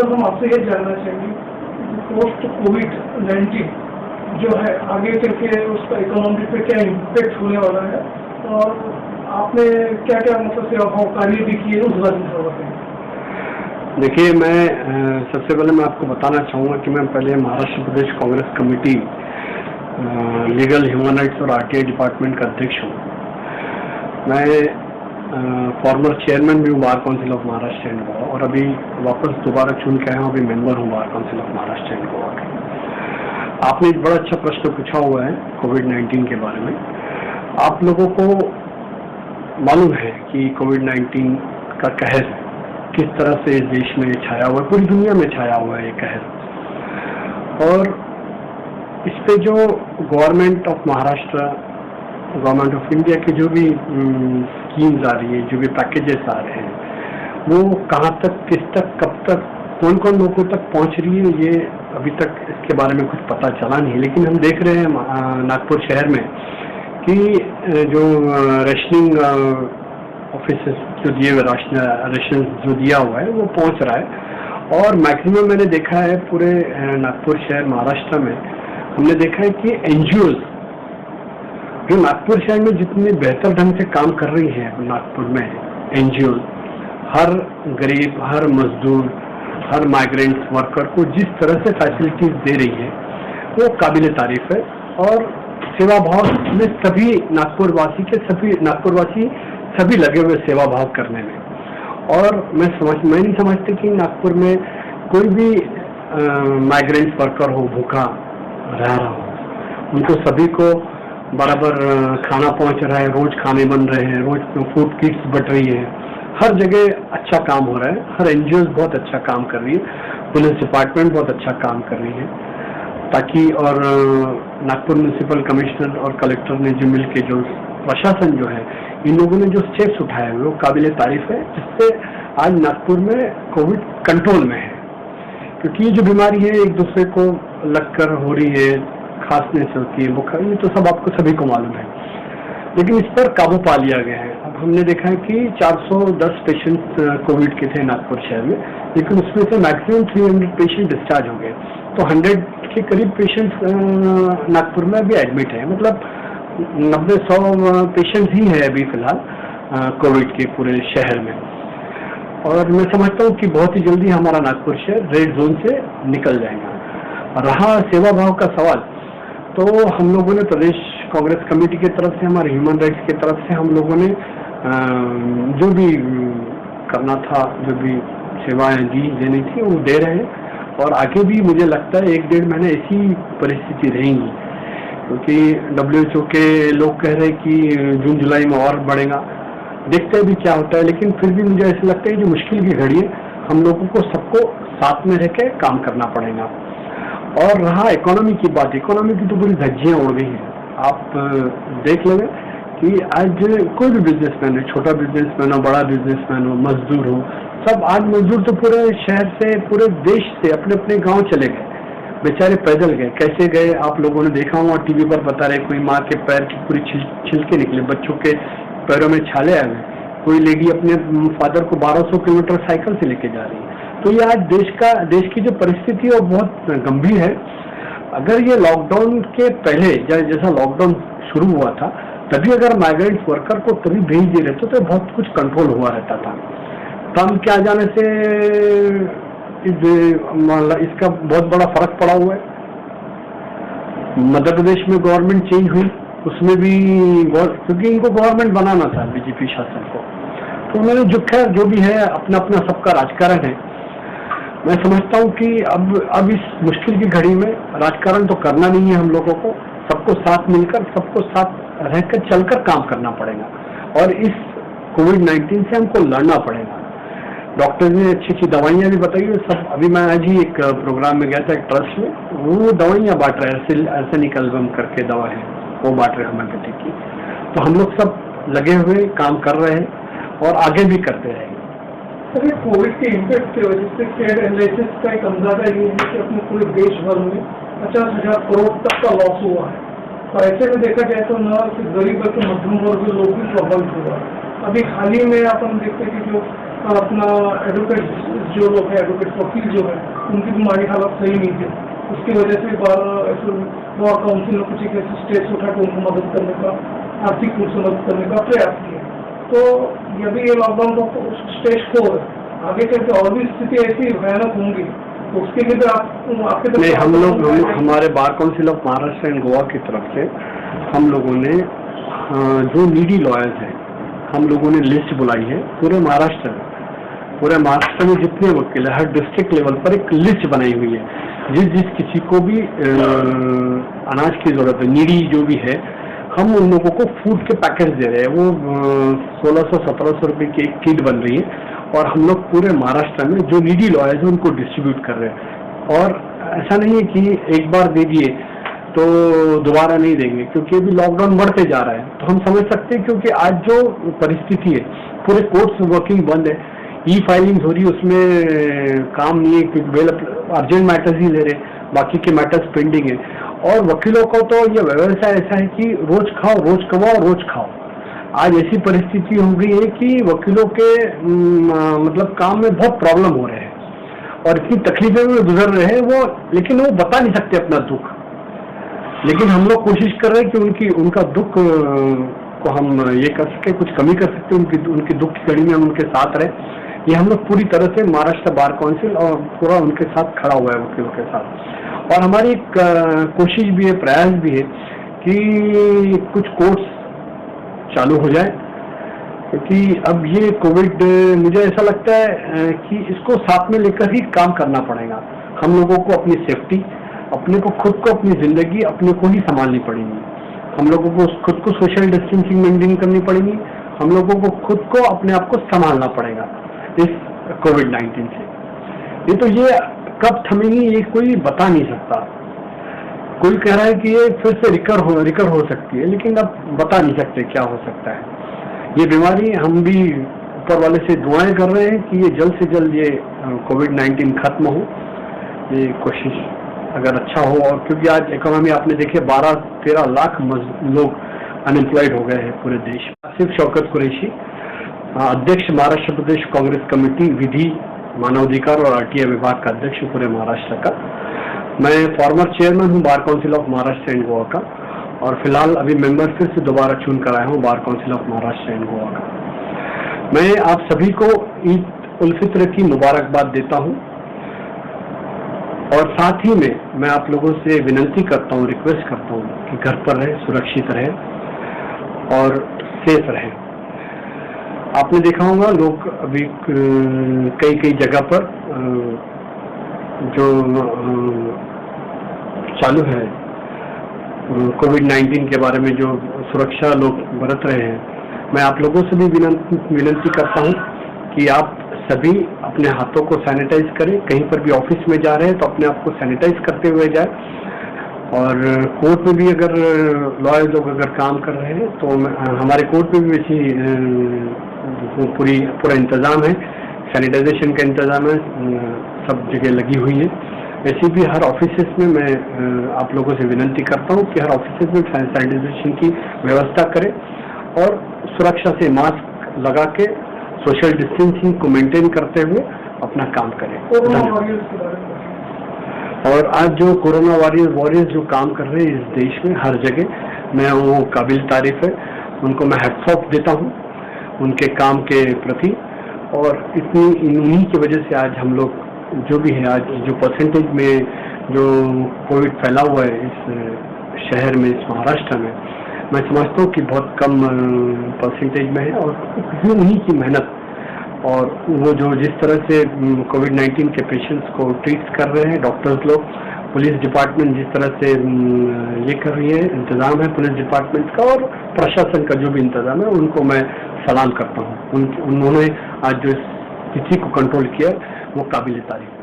Sir हम आपसे ये जानना चाहेंगे पोस्ट कोविड-19 जो है आगे चल के उसका इकोनॉमी पे क्या इम्पैक्ट होने वाला है और आपने क्या क्या मतलब सेवा भाव कार्य भी किए उस बारे में बताएं। देखिए, मैं सबसे पहले मैं आपको बताना चाहूँगा कि मैं पहले Maharashtra Pradesh Congress committee legal, human rights और आरटीआई डिपार्टमेंट का अध्यक्ष हूँ। मैं फॉर्मर चेयरमैन भी हूँ bar council of Maharashtra and Goa और अभी वापस दोबारा चुन के आया हूँ, अभी मेंबर हूँ bar council of Maharashtra and Goa के। आपने एक बड़ा अच्छा प्रश्न पूछा हुआ है कोविड-19 के बारे में। आप लोगों को मालूम है कि कोविड-19 का कहर किस तरह से इस देश में छाया हुआ है, पूरी दुनिया में छाया हुआ है ये कहर। और इस पे जो government of Maharashtra, government of India की जो भी स्कीम्स आ रही है, जो भी पैकेजेस आ रहे हैं, वो कहाँ तक, किस तक, कब तक, कौन कौन लोगों तक पहुँच रही है, ये अभी तक इसके बारे में कुछ पता चला नहीं। लेकिन हम देख रहे हैं नागपुर शहर में कि जो रेशनिंग ऑफिस जो दिए हुए राशन जो दिया हुआ है वो पहुंच रहा है। और मैक्सिमम मैंने देखा है पूरे नागपुर शहर महाराष्ट्र में, हमने देखा है कि एनजीओज जो नागपुर शहर में जितने बेहतर ढंग से काम कर रही हैं नागपुर में, एनजीओज हर गरीब, हर मजदूर, हर माइग्रेंट्स वर्कर को जिस तरह से फैसिलिटीज दे रही है वो काबिल तारीफ है। और सेवा भाव में सभी नागपुरवासी सभी लगे हुए सेवा भाव करने में। और मैं नहीं समझती कि नागपुर में कोई भी माइग्रेंट वर्कर हो, भूखा रह रहा हो। उनको सभी को बराबर खाना पहुंच रहा है, रोज खाने बन रहे हैं, रोज फूड किट्स बट रही है, हर जगह अच्छा काम हो रहा है, हर एनजीओ बहुत अच्छा काम कर रही है, पुलिस डिपार्टमेंट बहुत अच्छा काम कर रही है, ताकि और नागपुर म्यूनिसिपल कमिश्नर और कलेक्टर ने जो मिल के जो प्रशासन जो है, इन लोगों ने जो स्टेप्स उठाए हुए वो काबिल तारीफ है, जिससे आज नागपुर में कोविड कंट्रोल में है। क्योंकि ये जो बीमारी है एक दूसरे को लगकर हो रही है, खांसने से होती है, बुखार, ये तो सब आपको सभी को मालूम है, लेकिन इस पर काबू पा लिया गया है। अब हमने देखा है कि 410 पेशेंट कोविड के थे नागपुर शहर में, लेकिन उसमें से मैक्सिमम 300 पेशेंट डिस्चार्ज हो गए। तो 100 के करीब पेशेंट्स नागपुर में अभी एडमिट है, मतलब 90-100 पेशेंट्स ही है अभी फिलहाल कोविड के पूरे शहर में। और मैं समझता हूँ कि बहुत ही जल्दी हमारा नागपुर शहर रेड जोन से निकल जाएगा। रहा सेवा भाव का सवाल, तो हम लोगों ने प्रदेश कांग्रेस कमेटी की तरफ से, हमारे ह्यूमन राइट्स की तरफ से हम लोगों ने जो भी करना था, जो भी सेवाएं देनी थी वो दे रहे हैं। और आगे भी मुझे लगता है 1-1.5 महीने ऐसी परिस्थिति रहेंगी, क्योंकि WHO के लोग कह रहे हैं कि जून-जुलाई में और बढ़ेगा। देखते हैं भी क्या होता है, लेकिन फिर भी मुझे ऐसा लगता है जो मुश्किल की घड़ी है, हम लोगों को सबको साथ में रह के काम करना पड़ेगा। और रहा इकोनॉमी की बात, इकोनॉमी की तो पूरी धज्जियां उड़ गई हैं। आप देख लेंगे कि आज कोई भी बिजनेसमैन है, छोटा बिजनेसमैन हो, बड़ा बिजनेसमैन हो, मजदूर हो, सब आज मजदूर तो पूरे शहर से, पूरे देश से अपने अपने गांव चले गए, बेचारे पैदल गए। कैसे गए आप लोगों ने देखा हुआ, टीवी पर बता रहे, कोई माँ के पैर की पूरी छिलके निकले, बच्चों के पैरों में छाले आ गए, कोई लेडी अपने फादर को 1200 किलोमीटर साइकिल से लेके जा रही है। तो ये आज देश की जो परिस्थिति है वो बहुत गंभीर है। अगर ये लॉकडाउन के पहले जैसा लॉकडाउन शुरू हुआ था, तभी अगर माइग्रेंट वर्कर को तभी भेज दे रहे तो बहुत कुछ कंट्रोल हुआ रहता था। काम के आ जाने से इसका बहुत बड़ा फर्क पड़ा हुआ है। मध्य प्रदेश में गवर्नमेंट चेंज हुई, उसमें भी क्योंकि इनको गवर्नमेंट बनाना था बीजेपी शासन को, तो उन्होंने जो भी है अपना अपना सबका राजकारण है। मैं समझता हूँ कि अब इस मुश्किल की घड़ी में राजकारण तो करना नहीं है हम लोगों को, सबको साथ मिलकर, सबको साथ रहकर चलकर काम करना पड़ेगा और इस कोविड-19 से हमको लड़ना पड़ेगा। डॉक्टर ने अच्छी दवाइयाँ भी बताई है सब। अभी मैं आज ही एक प्रोग्राम में गया था, एक ट्रस्ट में, वो दवाइयाँ बांट रहे हैं, आर्सेनिक एल्बम करके दवा है, वो बांट रहे होम्योपैथी की। तो हम लोग सब लगे हुए काम कर रहे हैं और आगे भी करते रहेंगे। सर, कोविड के इम्पैक्ट की वजह से ट्रेड एनालिसिस का एक अंदाजा ये है कि अपने पूरे देश भर में 50,000 करोड़ तक का लॉस हुआ है। और ऐसे में देखा जाए तो न सिर्फ गरीब बल्कि मध्यम वर्ग के लोग भी प्रभावित हुआ है। अभी हाल ही में अपन देखते हैं कि जो अपना एडवोकेट जो लोग हैं एडवोकेट वकील जो है उनकी बीमारी हालत सही नहीं थी, उसकी वजह से बार काउंसिल ने कुछ एक ऐसे स्टेप्स उठा के उनको मदद करने का, आर्थिक रूप से मदद करने का प्रयास किया। तो यदि ये लॉकडाउन का स्टेज 4 आगे चल के और भी स्थिति ऐसी भयानक होंगी तो उसके लिए आपके तरफ नहीं, हम लोग हमारे बार council of Maharashtra and Goa की तरफ से हम लोगों ने जो नीडी लॉयर्स हैं हम लोगों ने लिस्ट बुलाई है पूरे महाराष्ट्र में जितने वकील है हर डिस्ट्रिक्ट लेवल पर एक लिस्ट बनाई हुई है। जिस किसी को भी अनाज की जरूरत है, नीडी जो भी है, हम उन लोगों को फूड के पैकेज दे रहे हैं। वो 1600-1700 रुपए की एक किट बन रही है और हम लोग पूरे महाराष्ट्र में जो नीडी लॉयर्स है उनको डिस्ट्रीब्यूट कर रहे हैं। और ऐसा नहीं है कि एक बार दे दिए तो दोबारा नहीं देंगे, क्योंकि अभी लॉकडाउन बढ़ते जा रहा है। तो हम समझ सकते हैं, क्योंकि आज जो परिस्थिति है पूरे कोर्ट्स वर्किंग बंद है, ई फाइलिंग हो रही है, उसमें काम नहीं है क्योंकि अर्जेंट मैटर्स ही ले रहे, बाकी के मैटर्स पेंडिंग है। और वकीलों को तो ये व्यवसाय ऐसा है कि रोज खाओ, रोज कमाओ, रोज खाओ। आज ऐसी परिस्थिति हो गई है कि वकीलों के मतलब काम में बहुत प्रॉब्लम हो रहे हैं और इतनी तकलीफें में गुजर रहे हैं वो, लेकिन वो बता नहीं सकते अपना दुख। लेकिन हम लोग कोशिश कर रहे हैं कि उनका दुख को हम ये कर सके, कुछ कमी कर सकते, उनकी दुख की कड़ी में हम उनके साथ रहे। ये हम लोग पूरी तरह से महाराष्ट्र बार काउंसिल और पूरा उनके साथ खड़ा हुआ है वकीलों के साथ। और हमारी एक कोशिश भी है, प्रयास भी है कि कुछ कोर्स चालू हो जाए, क्योंकि अब ये कोविड मुझे ऐसा लगता है कि इसको साथ में लेकर ही काम करना पड़ेगा। हम लोगों को अपनी सेफ्टी, अपने को खुद को, अपनी जिंदगी अपने को ही संभालनी पड़ेगी। हम लोगों को खुद को सोशल डिस्टेंसिंग मेंटेन करनी पड़ेगी। हम लोगों को खुद को अपने आप को संभालना पड़ेगा इस कोविड-19 से। ये कब थमेगी ये कोई बता नहीं सकता। कोई कह रहा है कि ये फिर से रिकर हो सकती है, लेकिन अब बता नहीं सकते क्या हो सकता है। ये बीमारी, हम भी ऊपर वाले से दुआएं कर रहे हैं कि ये जल्द से जल्द ये कोविड-19 खत्म हो। ये कोशिश अगर अच्छा हो, और क्योंकि आज इकोनॉमी आपने देखी 12-13 लाख लोग अनएम्प्लॉयड हो गए हैं पूरे देश में। आसिफ शौकत कुरैशी, अध्यक्ष महाराष्ट्र प्रदेश कांग्रेस कमेटी विधि, मानवाधिकार और आरटीआई विभाग का अध्यक्ष पूरे महाराष्ट्र का। मैं फॉर्मर चेयरमैन हूँ bar council of Maharashtra and Goa का, और फिलहाल अभी मेंबर फिर से दोबारा चुन कर आया हूँ bar council of Maharashtra and Goa का। मैं आप सभी को ईद उल फित्र की मुबारकबाद देता हूँ, और साथ ही में मैं आप लोगों से विनती करता हूँ, रिक्वेस्ट करता हूँ कि घर पर रहे, सुरक्षित रहे और सेफ रहे। आपने देखा होगा लोग अभी कई जगह पर जो चालू है कोविड-19 के बारे में जो सुरक्षा लोग बरत रहे हैं, मैं आप लोगों से भी विनती करता हूं कि आप सभी अपने हाथों को सैनिटाइज करें। कहीं पर भी ऑफिस में जा रहे हैं तो अपने आप को सैनिटाइज करते हुए जाए। और कोर्ट में भी अगर लॉयर लोग अगर काम कर रहे हैं तो हमारे कोर्ट में भी वैसी पूरा इंतजाम है, सैनिटाइजेशन का इंतजाम है, सब जगह लगी हुई है। वैसे भी हर ऑफिस में मैं आप लोगों से विनती करता हूं कि हर ऑफिस में सैनिटाइजेशन की व्यवस्था करें और सुरक्षा से मास्क लगा के सोशल डिस्टेंसिंग को मेंटेन करते हुए अपना काम करें। और आज जो कोरोना वॉरियर्स जो काम कर रहे हैं इस देश में हर जगह, मैं वो काबिल तारीफ है, उनको मैं हैट्स ऑफ देता हूँ उनके काम के प्रति। और इन्हीं की वजह से आज हम लोग जो भी है, आज जो परसेंटेज में जो कोविड फैला हुआ है इस शहर में, इस महाराष्ट्र में, मैं समझता हूँ कि बहुत कम परसेंटेज में है। और उन्हीं की मेहनत और वो जो जिस तरह से कोविड-19 के पेशेंट्स को ट्रीट कर रहे हैं डॉक्टर्स लोग, पुलिस डिपार्टमेंट जिस तरह से ये कर रही है, इंतजाम है पुलिस डिपार्टमेंट का और प्रशासन का जो भी इंतजाम है, उनको मैं सलाम करता हूँ। उन्होंने आज जो स्थिति को कंट्रोल किया वो काबिल तारीफ है।